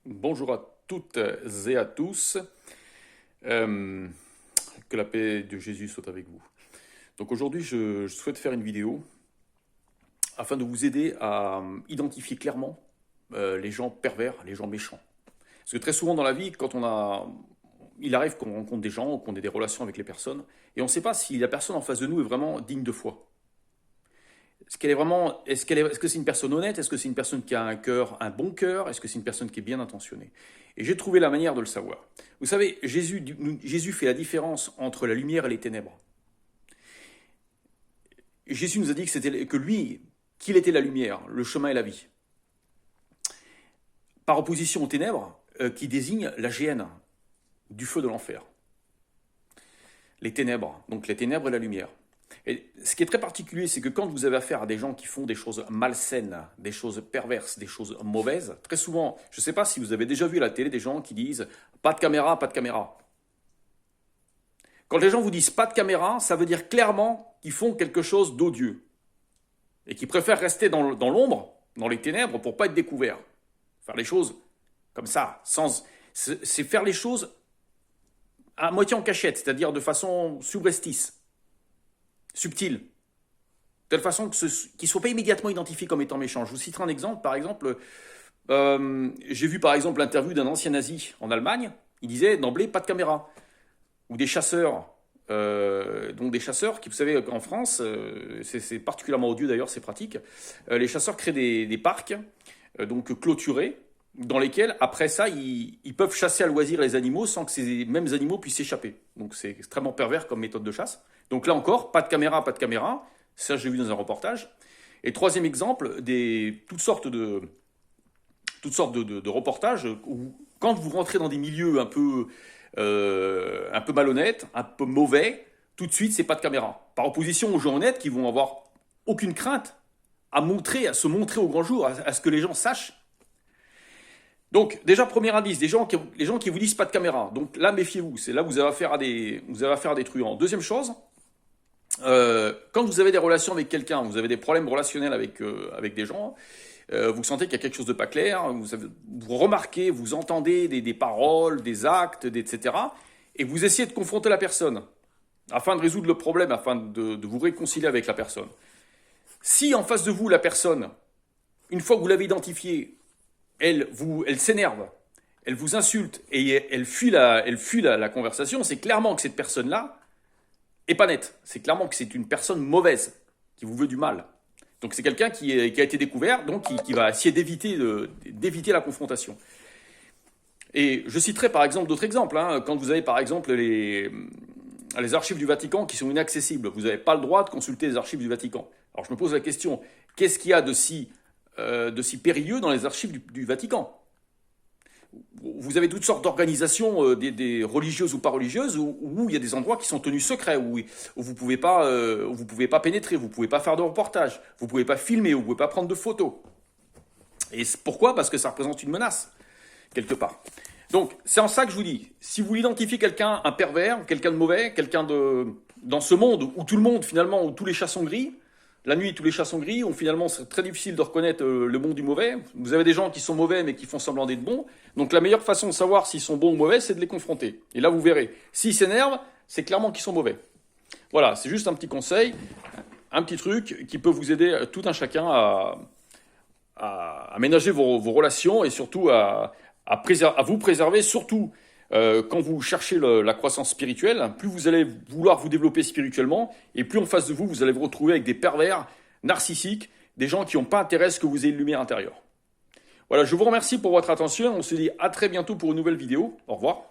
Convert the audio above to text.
Bonjour à toutes et à tous. Euh, que la paix de Jésus soit avec vous. Donc aujourd'hui, je souhaite faire une vidéo afin de vous aider à identifier clairement les gens pervers, les gens méchants. Parce que très souvent dans la vie, il arrive qu'on rencontre des gens, qu'on ait des relations avec les personnes, et on ne sait pas si la personne en face de nous est vraiment digne de foi. Est-ce que c'est une personne honnête? Est-ce que c'est une personne qui a un cœur, un bon cœur? Est-ce que c'est une personne qui est bien intentionnée? Et j'ai trouvé la manière de le savoir. Vous savez, Jésus fait la différence entre la lumière et les ténèbres. Jésus nous a dit qu'il était la lumière, le chemin et la vie. Par opposition aux ténèbres, qui désignent la géhenne, du feu de l'enfer. Les ténèbres, donc les ténèbres et la lumière. Et ce qui est très particulier, c'est que quand vous avez affaire à des gens qui font des choses malsaines, des choses perverses, des choses mauvaises, très souvent, je ne sais pas si vous avez déjà vu à la télé des gens qui disent pas de caméra, pas de caméra. Quand les gens vous disent pas de caméra, ça veut dire clairement qu'ils font quelque chose d'odieux et qu'ils préfèrent rester dans l'ombre, dans les ténèbres, pour pas être découverts. Faire les choses comme ça, c'est faire les choses à moitié en cachette, c'est-à-dire de façon subreptice, subtile, de telle façon qu'ils ne soient pas immédiatement identifiés comme étant méchants. Je vous citerai un exemple. Par exemple, j'ai vu par exemple l'interview d'un ancien nazi en Allemagne. Il disait d'emblée pas de caméra. Ou des chasseurs. Donc des chasseurs qui, vous savez, en France, c'est particulièrement odieux d'ailleurs, c'est pratique. Les chasseurs créent des parcs, donc clôturés, dans lesquels, après ça, ils peuvent chasser à loisir les animaux sans que ces mêmes animaux puissent s'échapper. Donc c'est extrêmement pervers comme méthode de chasse. Donc là encore, pas de caméra, pas de caméra. Ça, j'ai vu dans un reportage. Et troisième exemple, toutes sortes de reportages où, quand vous rentrez dans des milieux un peu malhonnêtes, un peu mauvais, tout de suite, c'est pas de caméra. Par opposition aux gens honnêtes qui vont avoir aucune crainte à se montrer au grand jour, à ce que les gens sachent. Donc, déjà, premier indice, les gens qui vous disent pas de caméra. Donc là, méfiez-vous. C'est là où vous avez affaire à des truands. Deuxième chose, quand vous avez des relations avec quelqu'un, vous avez des problèmes relationnels avec des gens, vous sentez qu'il y a quelque chose de pas clair, vous remarquez, vous entendez des paroles, des actes, etc. Et vous essayez de confronter la personne afin de résoudre le problème, afin de vous réconcilier avec la personne. Si en face de vous, la personne, une fois que vous l'avez identifiée, elle s'énerve, elle vous insulte et elle fuit la conversation, c'est clairement que cette personne-là est pas nette. C'est clairement que c'est une personne mauvaise, qui vous veut du mal. Donc c'est quelqu'un qui a été découvert, donc qui va essayer d'éviter la confrontation. Et je citerai par exemple d'autres exemples. Quand vous avez par exemple les archives du Vatican qui sont inaccessibles, vous n'avez pas le droit de consulter les archives du Vatican. Alors je me pose la question, qu'est-ce qu'il y a de si périlleux dans les archives du Vatican? Vous avez toutes sortes d'organisations, des religieuses ou pas religieuses, où il y a des endroits qui sont tenus secrets, où vous pouvez pas pénétrer, vous pouvez pas faire de reportage, vous pouvez pas filmer, vous pouvez pas prendre de photos. Et pourquoi? Parce que ça représente une menace, quelque part. Donc, c'est en ça que je vous dis, si vous identifiez quelqu'un, un pervers, quelqu'un de mauvais, dans ce monde où tout le monde, finalement, où tous les chats sont gris, la nuit, tous les chats sont gris, où finalement c'est très difficile de reconnaître le bon du mauvais. Vous avez des gens qui sont mauvais mais qui font semblant d'être bons. Donc la meilleure façon de savoir s'ils sont bons ou mauvais, c'est de les confronter. Et là, vous verrez. S'ils s'énervent, c'est clairement qu'ils sont mauvais. Voilà, c'est juste un petit conseil, un petit truc qui peut vous aider tout un chacun à ménager vos relations et surtout à vous préserver, surtout quand vous cherchez la croissance spirituelle. Plus vous allez vouloir vous développer spirituellement, et plus en face de vous, vous allez vous retrouver avec des pervers narcissiques, des gens qui n'ont pas intérêt à ce que vous ayez une lumière intérieure. Voilà, je vous remercie pour votre attention. On se dit à très bientôt pour une nouvelle vidéo. Au revoir.